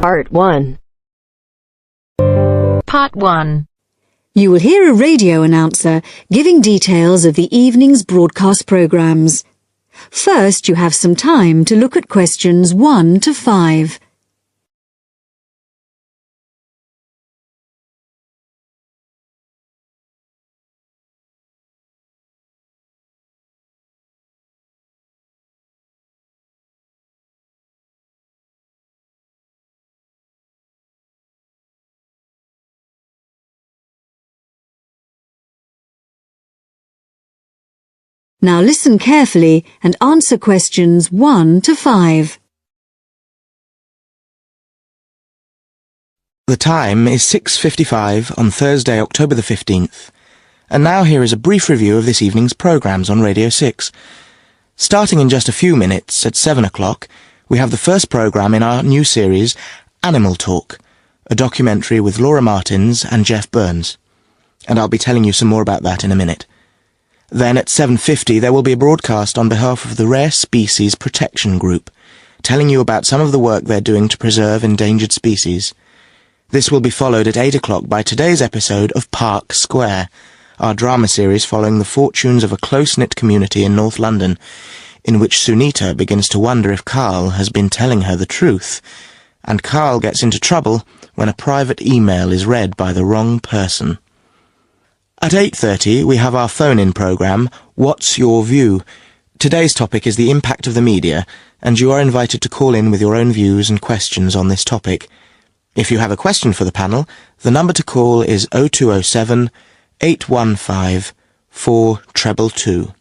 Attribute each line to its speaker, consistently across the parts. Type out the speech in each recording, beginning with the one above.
Speaker 1: Part 1.
Speaker 2: Part 1.
Speaker 3: You will hear a radio announcer giving details of the evening's broadcast programmes. First, you have some time to look at questions 1 to 5. Now listen carefully and answer questions 1 to 5.
Speaker 4: The time is 6:55 on Thursday, October the 15th. And now here is a brief review of this evening's programmes on Radio 6. Starting in just a few minutes, at 7 o'clock, we have the first programme in our new series, Animal Talk, a documentary with Laura Martins and Jeff Burns. And I'll be telling you some more about that in a minute. Then at 7:50 there will be a broadcast on behalf of the Rare Species Protection Group, telling you about some of the work they're doing to preserve endangered species. This will be followed at 8 o'clock by today's episode of Park Square, our drama series following the fortunes of a close-knit community in North London, in which Sunita begins to wonder if Carl has been telling her the truth, and Carl gets into trouble when a private email is read by the wrong person. At 8:30 we have our phone-in programme, What's Your View? Today's topic is the impact of the media, and you are invited to call in with your own views and questions on this topic. If you have a question for the panel, the number to call is 0207 815 422.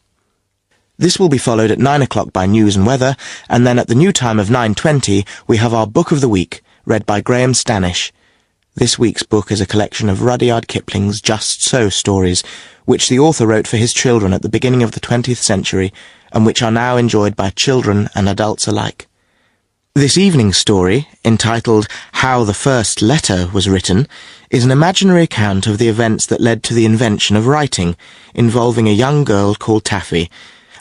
Speaker 4: This will be followed at 9 o'clock by News and Weather, and then at the new time of 9:20 we have our Book of the Week, read by Graham Stanish. This week's book is a collection of Rudyard Kipling's Just So stories, which the author wrote for his children at the beginning of the 20th century, and which are now enjoyed by children and adults alike. This evening's story, entitled How the First Letter Was Written, is an imaginary account of the events that led to the invention of writing, involving a young girl called Taffy,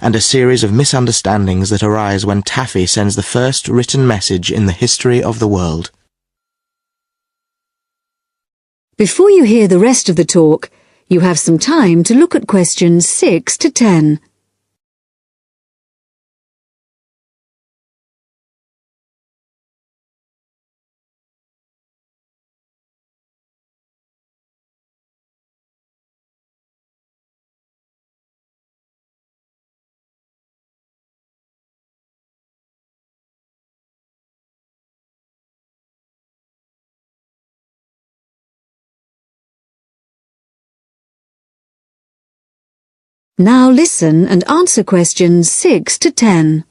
Speaker 4: and a series of misunderstandings that arise when Taffy sends the first written message in the history of the world.
Speaker 3: Before you hear the rest of the talk, you have some time to look at questions 6 to 10. Now listen and answer questions 6 to 10.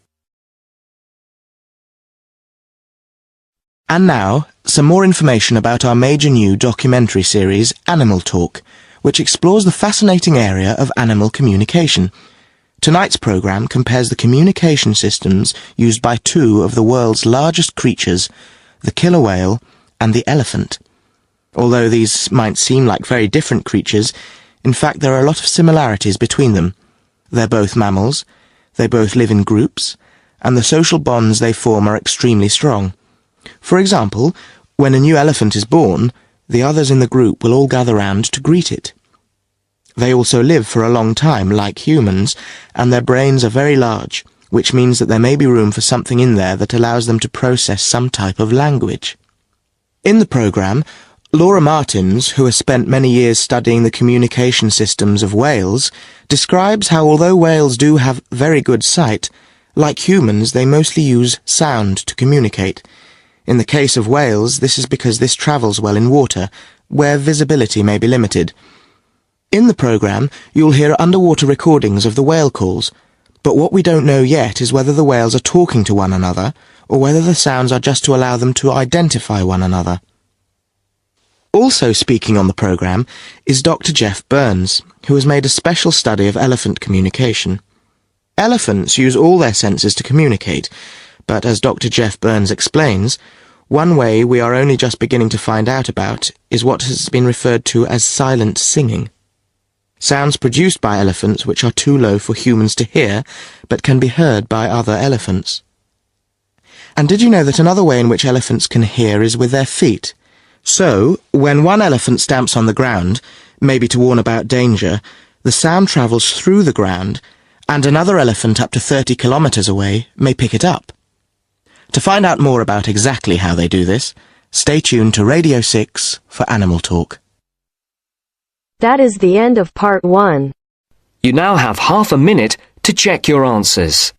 Speaker 4: And now, some more information about our major new documentary series, Animal Talk, which explores the fascinating area of animal communication. Tonight's programme compares the communication systems used by two of the world's largest creatures, the killer whale and the elephant. Although these might seem like very different creatures, in fact there are a lot of similarities between them. They're both mammals, they both live in groups, and the social bonds they form are extremely strong. For example, when a new elephant is born, the others in the group will all gather round to greet it. They also live for a long time, like humans, and their brains are very large, which means that there may be room for something in there that allows them to process some type of language. In the programme, Laura Martins, who has spent many years studying the communication systems of whales, describes how although whales do have very good sight, like humans they mostly use sound to communicate. In the case of whales, this is because this travels well in water, where visibility may be limited. In the programme, you'll hear underwater recordings of the whale calls, but what we don't know yet is whether the whales are talking to one another, or whether the sounds are just to allow them to identify one another. Also speaking on the programme is Dr. Jeff Burns, who has made a special study of elephant communication. Elephants use all their senses to communicate, but as Dr. Jeff Burns explains, one way we are only just beginning to find out about is what has been referred to as silent singing. Sounds produced by elephants which are too low for humans to hear, but can be heard by other elephants. And did you know that another way in which elephants can hear is with their feet? So, when one elephant stamps on the ground, maybe to warn about danger, the sound travels through the ground, and another elephant up to 30 kilometres away may pick it up. To find out more about exactly how they do this, stay tuned to Radio 6 for Animal Talk.
Speaker 1: That is the end of part 1.
Speaker 2: You now have half a minute to check your answers.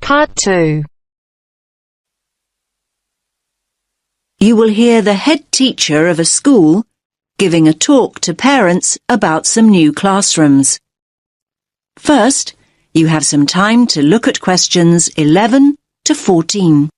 Speaker 1: Part 2.
Speaker 3: You will hear the head teacher of a school giving a talk to parents about some new classrooms. First, you have some time to look at questions 11 to 14.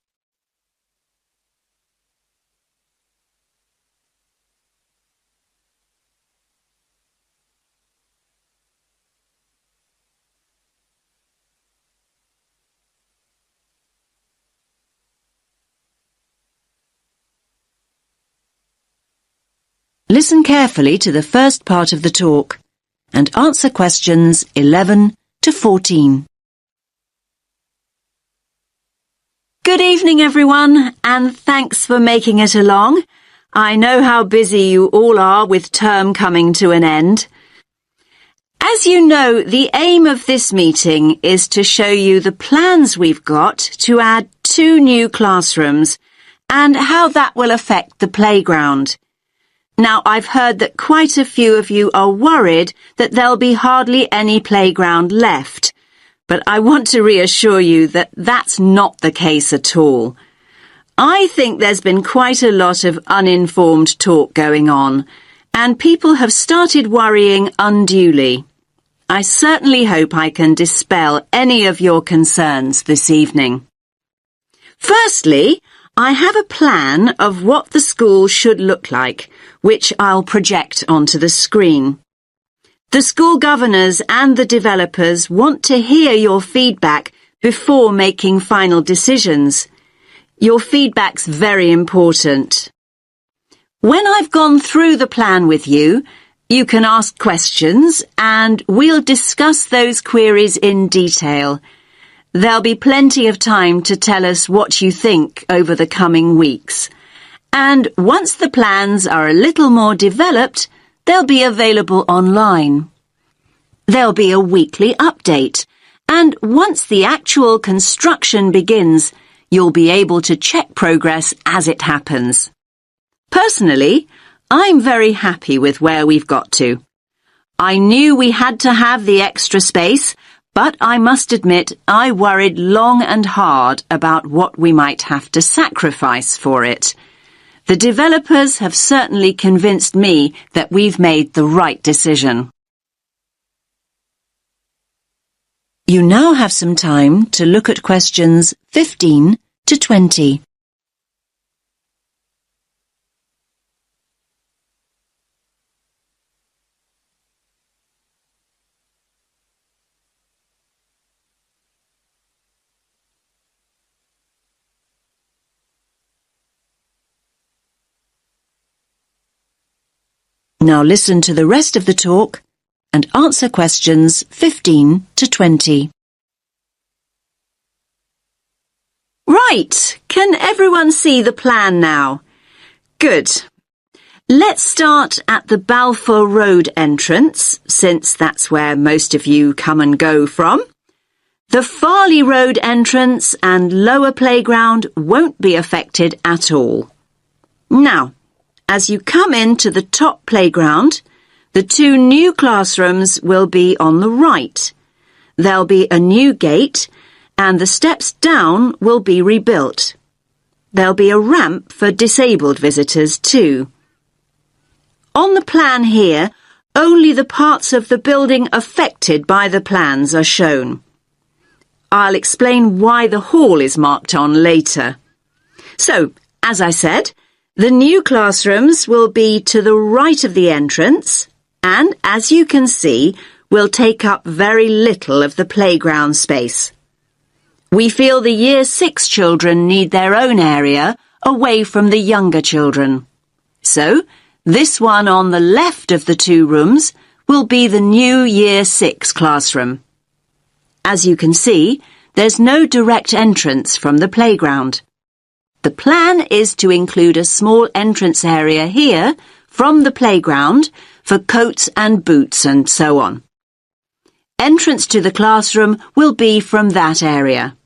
Speaker 3: Listen carefully to the first part of the talk and answer questions 11 to 14. Good evening, everyone, and thanks for making it along. I know how busy you all are with term coming to an end. As you know, the aim of this meeting is to show you the plans we've got to add 2 new classrooms and how that will affect the playground. Now, I've heard that quite a few of you are worried that there'll be hardly any playground left, but I want to reassure you that that's not the case at all. I think there's been quite a lot of uninformed talk going on, and people have started worrying unduly. I certainly hope I can dispel any of your concerns this evening. Firstly, I have a plan of what the school should look like, which I'll project onto the screen. The school governors and the developers want to hear your feedback before making final decisions. Your feedback's very important. When I've gone through the plan with you, you can ask questions and we'll discuss those queries in detail. There'll be plenty of time to tell us what you think over the coming weeks. And once the plans are a little more developed, they'll be available online. There'll be a weekly update, and once the actual construction begins, you'll be able to check progress as it happens. Personally, I'm very happy with where we've got to. I knew we had to have the extra space, but I must admit I worried long and hard about what we might have to sacrifice for it. The developers have certainly convinced me that we've made the right decision. You now have some time to look at questions 15 to 20. Now listen to the rest of the talk and answer questions 15 to 20. Right, can everyone see the plan now? Good. Let's start at the Balfour Road entrance, since that's where most of you come and go from. The Farley Road entrance and lower playground won't be affected at all. Now, as you come into the top playground, the 2 new classrooms will be on the right. There'll be a new gate and the steps down will be rebuilt. There'll be a ramp for disabled visitors too. On the plan here, only the parts of the building affected by the plans are shown. I'll explain why the hall is marked on later. So, as I said, the new classrooms will be to the right of the entrance and, as you can see, will take up very little of the playground space. We feel the Year 6 children need their own area away from the younger children. So, this one on the left of the two rooms will be the new Year 6 classroom. As you can see, there's no direct entrance from the playground. The plan is to include a small entrance area here from the playground for coats and boots and so on. Entrance to the classroom will be from that area.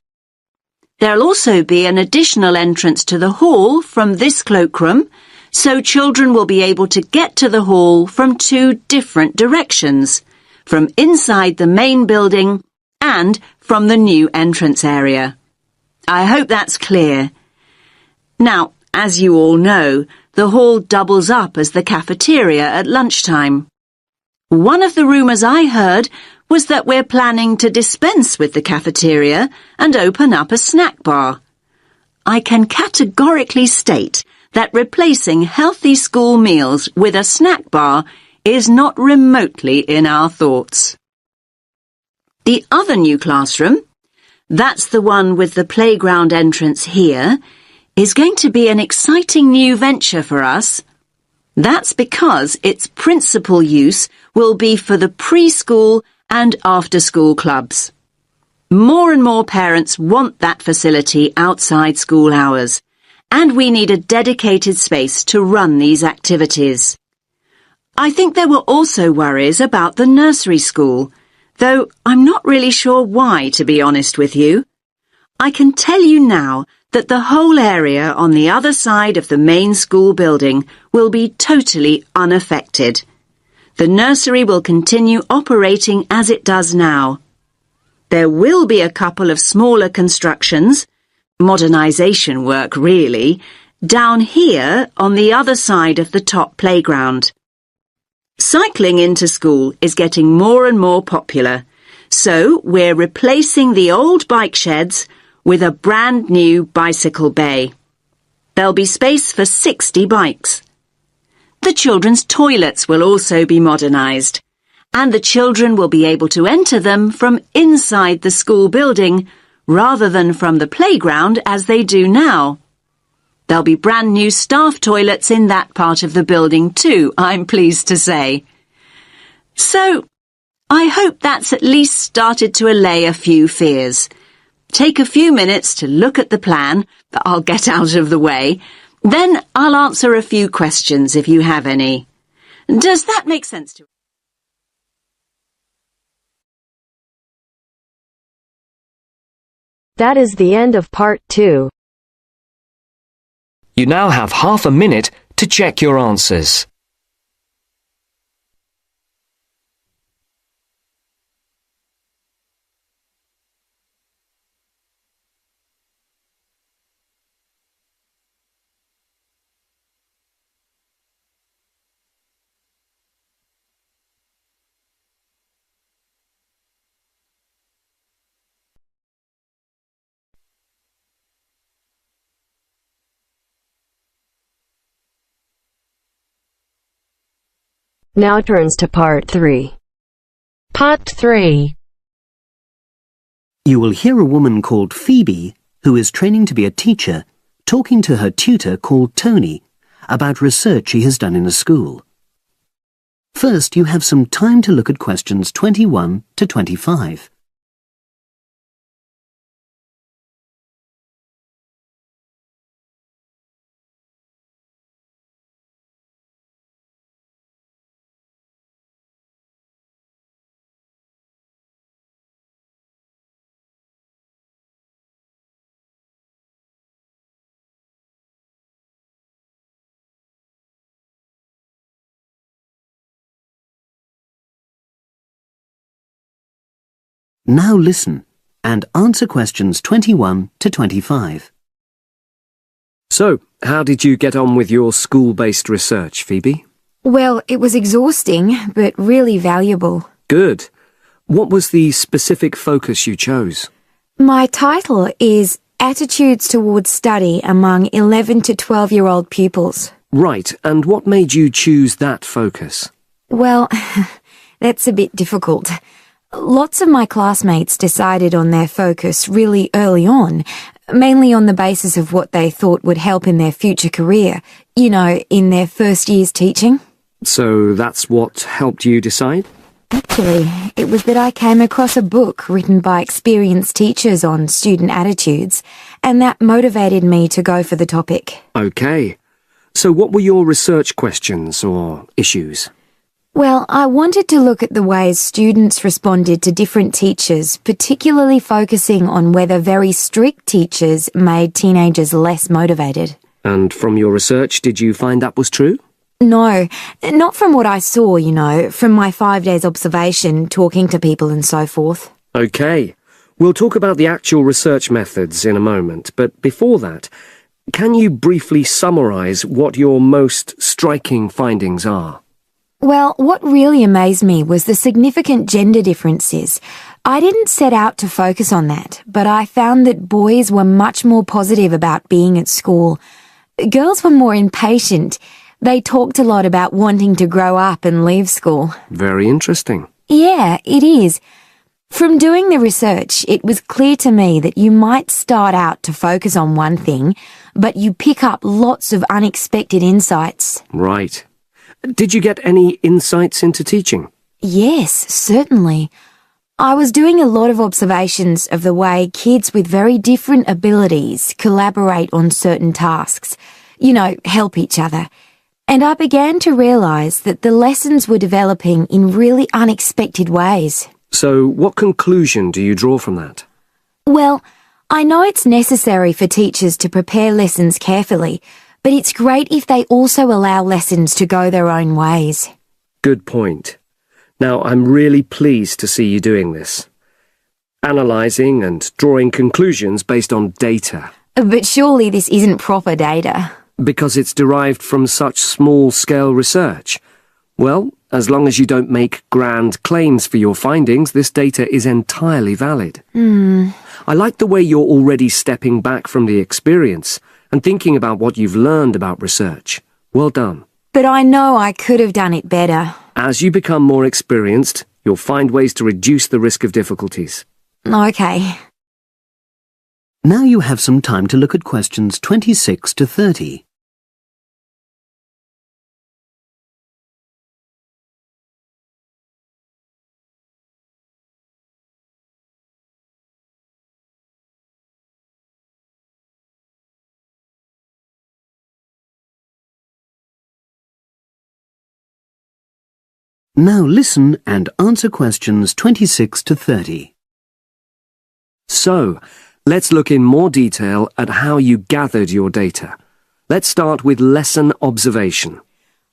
Speaker 3: There'll also be an additional entrance to the hall from this cloakroom, so children will be able to get to the hall from two different directions, from inside the main building and from the new entrance area. I hope that's clear. Now, as you all know, the hall doubles up as the cafeteria at lunchtime. One of the rumours I heard was that we're planning to dispense with the cafeteria and open up a snack bar. I can categorically state that replacing healthy school meals with a snack bar is not remotely in our thoughts. The other new classroom, that's the one with the playground entrance here, is going to be an exciting new venture for us. That's because its principal use will be for the preschool and after-school clubs. More and more parents want that facility outside school hours, and we need a dedicated space to run these activities. I think there were also worries about the nursery school, though I'm not really sure why, to be honest with you. I can tell you now that the whole area on the other side of the main school building will be totally unaffected. The nursery will continue operating as it does now. There will be a couple of smaller constructions, modernisation work really, down here on the other side of the top playground. Cycling into school is getting more and more popular, so we're replacing the old bike sheds with a brand new bicycle bay. There'll be space for 60 bikes. The children's toilets will also be modernised, and the children will be able to enter them from inside the school building rather than from the playground as they do now. There'll be brand new staff toilets in that part of the building too, I'm pleased to say. So, I hope that's at least started to allay a few fears. Take a few minutes to look at the plan that I'll get out of the way. Then I'll answer a few questions if you have any. Does that make sense to you?
Speaker 1: That is the end of part 2.
Speaker 2: You now have half a minute to check your answers.
Speaker 1: Now turns to part 3.
Speaker 5: Part 3.
Speaker 6: You will hear a woman called Phoebe, who is training to be a teacher, talking to her tutor called Tony about research she has done in a school. First, you have some time to look at questions 21 to 25. Now listen and answer questions 21 to 25.
Speaker 2: So, how did you get on with your school-based research, Phoebe?
Speaker 5: Well, it was exhausting, but really valuable.
Speaker 2: Good. What was the specific focus you chose?
Speaker 5: My title is Attitudes Towards Study Among 11 to 12-year-old Pupils.
Speaker 2: Right, and what made you choose that focus?
Speaker 5: Well, that's a bit difficult. Lots of my classmates decided on their focus really early on, mainly on the basis of what they thought would help in their future career, in their first year's teaching.
Speaker 2: So that's what helped you decide?
Speaker 5: Actually, it was that I came across a book written by experienced teachers on student attitudes, and that motivated me to go for the topic.
Speaker 2: Okay. So what were your research questions or issues?
Speaker 5: Well, I wanted to look at the ways students responded to different teachers, particularly focusing on whether very strict teachers made teenagers less motivated.
Speaker 2: And from your research, did you find that was true?
Speaker 5: No, not from what I saw, from my 5 days observation, talking to people and so forth.
Speaker 2: Okay. We'll talk about the actual research methods in a moment, but before that, can you briefly summarise what your most striking findings are?
Speaker 5: Well, what really amazed me was the significant gender differences. I didn't set out to focus on that, but I found that boys were much more positive about being at school. Girls were more impatient. They talked a lot about wanting to grow up and leave school.
Speaker 2: Very interesting.
Speaker 5: Yeah, it is. From doing the research, it was clear to me that you might start out to focus on one thing, but you pick up lots of unexpected insights.
Speaker 2: Right. Did you get any insights into teaching?
Speaker 5: Yes, certainly. I was doing a lot of observations of the way kids with very different abilities collaborate on certain tasks. Help each other. And I began to realise that the lessons were developing in really unexpected ways.
Speaker 2: So what conclusion do you draw from that?
Speaker 5: Well, I know it's necessary for teachers to prepare lessons carefully, but it's great if they also allow lessons to go their own ways.
Speaker 2: Good point. Now, I'm really pleased to see you doing this. Analysing and drawing conclusions based on data.
Speaker 5: But surely this isn't proper data.
Speaker 2: Because it's derived from such small-scale research. Well, as long as you don't make grand claims for your findings, this data is entirely valid. I like the way you're already stepping back from the experience and thinking about what you've learned about research. Well done.
Speaker 5: But I know I could have done it better.
Speaker 2: As you become more experienced, you'll find ways to reduce the risk of difficulties.
Speaker 5: Okay.
Speaker 6: Now you have some time to look at questions 26 to 30. Now listen and answer questions 26 to 30.
Speaker 2: So, let's look in more detail at how you gathered your data. Let's start with lesson observation.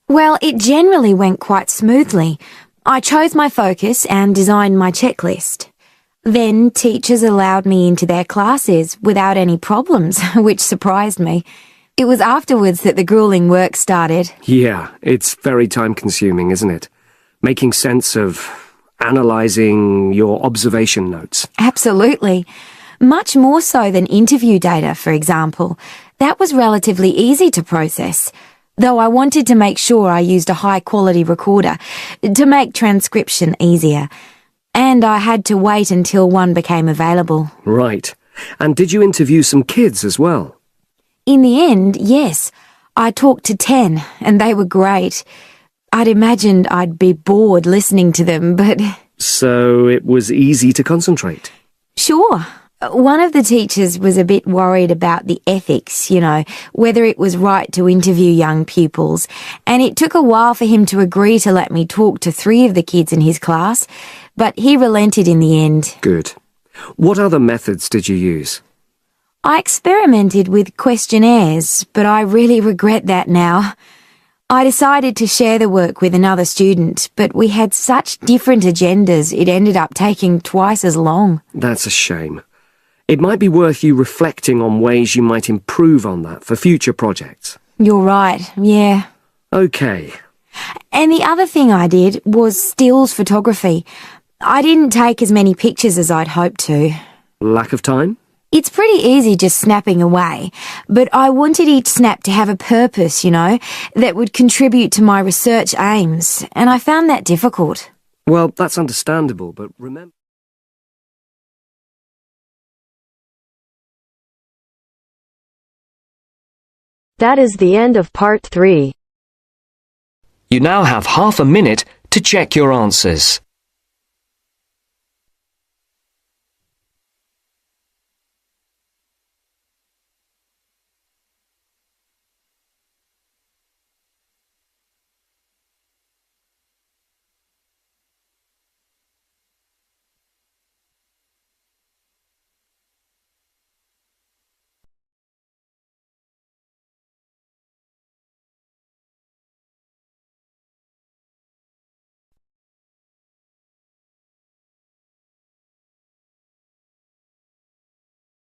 Speaker 5: Well, it generally went quite smoothly. I chose my focus and designed my checklist. Then teachers allowed me into their classes without any problems, which surprised me. It was afterwards that the grueling work started.
Speaker 2: Yeah, it's very time-consuming, isn't it? Making sense of analysing your observation notes.
Speaker 5: Absolutely. Much more so than interview data, for example. That was relatively easy to process, though I wanted to make sure I used a high-quality recorder to make transcription easier. And I had to wait until one became available.
Speaker 2: Right. And did you interview some kids as well?
Speaker 5: In the end, yes. I talked to 10, and they were great. I'd imagined I'd be bored listening to them, but...
Speaker 2: So it was easy to concentrate?
Speaker 5: Sure. One of the teachers was a bit worried about the ethics, whether it was right to interview young pupils, and it took a while for him to agree to let me talk to 3 of the kids in his class, but he relented in the end.
Speaker 2: Good. What other methods did you use?
Speaker 5: I experimented with questionnaires, but I really regret that now. I decided to share the work with another student, but we had such different agendas it ended up taking twice as long.
Speaker 2: That's a shame. It might be worth you reflecting on ways you might improve on that for future projects.
Speaker 5: You're right, yeah.
Speaker 2: Okay.
Speaker 5: And the other thing I did was stills photography. I didn't take as many pictures as I'd hoped to.
Speaker 2: Lack of time?
Speaker 5: It's pretty easy just snapping away, but I wanted each snap to have a purpose, that would contribute to my research aims, and I found that difficult.
Speaker 2: Well, that's understandable, but remember...
Speaker 1: That is the end of part 3.
Speaker 2: You now have half a minute to check your answers.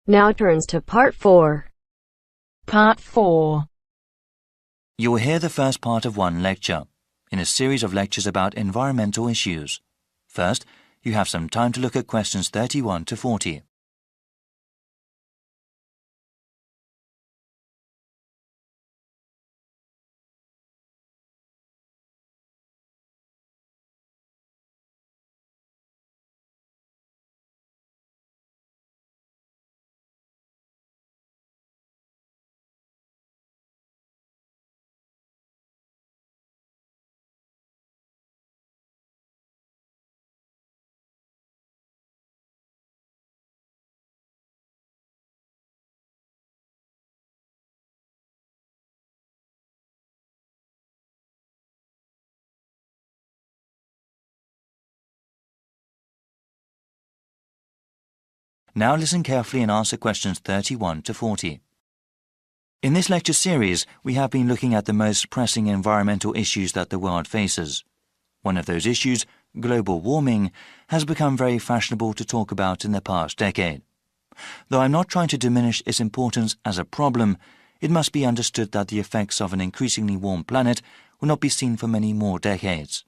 Speaker 1: Now turns to part 4.
Speaker 7: Part 4.
Speaker 8: You will hear the first part of one lecture, in a series of lectures about environmental issues. First, you have some time to look at questions 31 to 40. Now listen carefully and answer questions 31 to 40. In this lecture series, we have been looking at the most pressing environmental issues that the world faces. One of those issues, global warming, has become very fashionable to talk about in the past decade. Though I'm not trying to diminish its importance as a problem, it must be understood that the effects of an increasingly warm planet will not be seen for many more decades.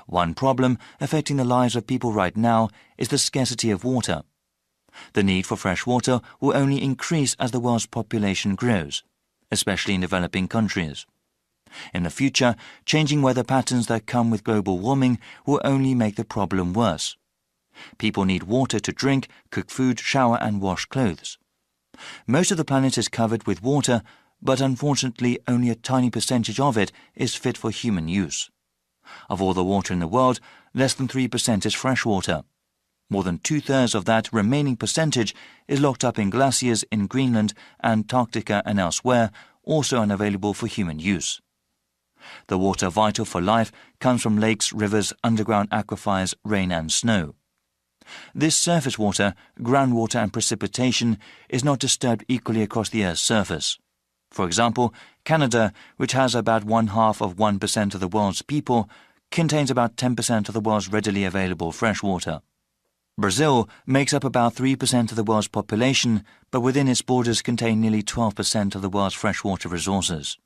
Speaker 8: One problem affecting the lives of people right now is the scarcity of water. The need for fresh water will only increase as the world's population grows, especially in developing countries. In the future, changing weather patterns that come with global warming will only make the problem worse. People need water to drink, cook food, shower and wash clothes. Most of the planet is covered with water, but unfortunately only a tiny percentage of it is fit for human use. Of all the water in the world, less than 3% is fresh water. More than 2/3 of that remaining percentage is locked up in glaciers in Greenland, Antarctica and elsewhere, also unavailable for human use. The water vital for life comes from lakes, rivers, underground aquifers, rain and snow. This surface water, groundwater and precipitation is not disturbed equally across the Earth's surface. For example, Canada, which has about 0.5% of the world's people, contains about 10% of the world's readily available fresh water. Brazil makes up about 3% of the world's population, but within its borders contain nearly 12% of the world's freshwater resources.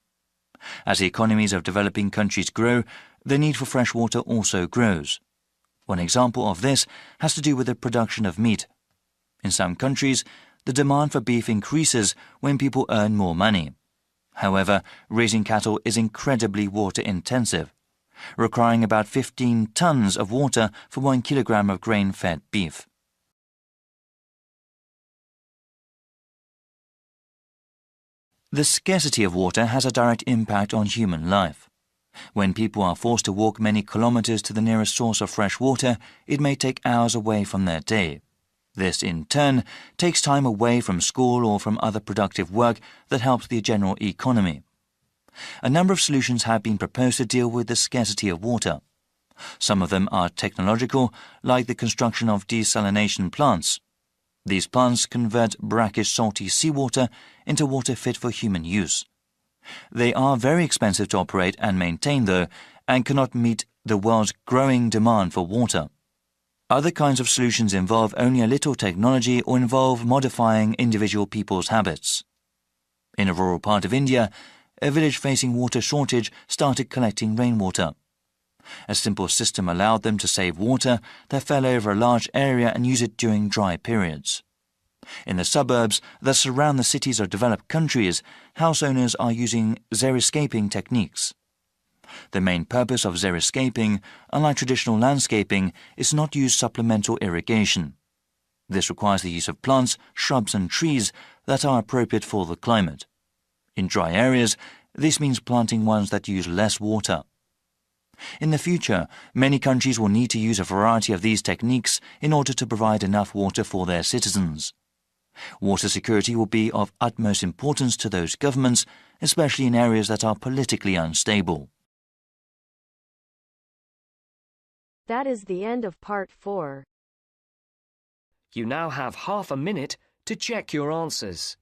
Speaker 8: As the economies of developing countries grow, the need for fresh water also grows. One example of this has to do with the production of meat. In some countries, the demand for beef increases when people earn more money. However, raising cattle is incredibly water-intensive, requiring about 15 tons of water for 1 kilogram of grain-fed beef. The scarcity of water has a direct impact on human life. When people are forced to walk many kilometers to the nearest source of fresh water, it may take hours away from their day. This, in turn, takes time away from school or from other productive work that helps the general economy. A number of solutions have been proposed to deal with the scarcity of water. Some of them are technological, like the construction of desalination plants. These plants convert brackish salty seawater into water fit for human use. They are very expensive to operate and maintain, though, and cannot meet the world's growing demand for water. Other kinds of solutions involve only a little technology or involve modifying individual people's habits. In a rural part of India, a village facing water shortage started collecting rainwater. A simple system allowed them to save water that fell over a large area and use it during dry periods. In the suburbs that surround the cities of developed countries, house owners are using xeriscaping techniques. The main purpose of xeriscaping, unlike traditional landscaping, is to not use supplemental irrigation. This requires the use of plants, shrubs and trees that are appropriate for the climate. In dry areas, this means planting ones that use less water. In the future, many countries will need to use a variety of these techniques in order to provide enough water for their citizens. Water security will be of utmost importance to those governments, especially in areas that are politically unstable.
Speaker 1: That is the end of part 4.
Speaker 2: You now have half a minute to check your answers.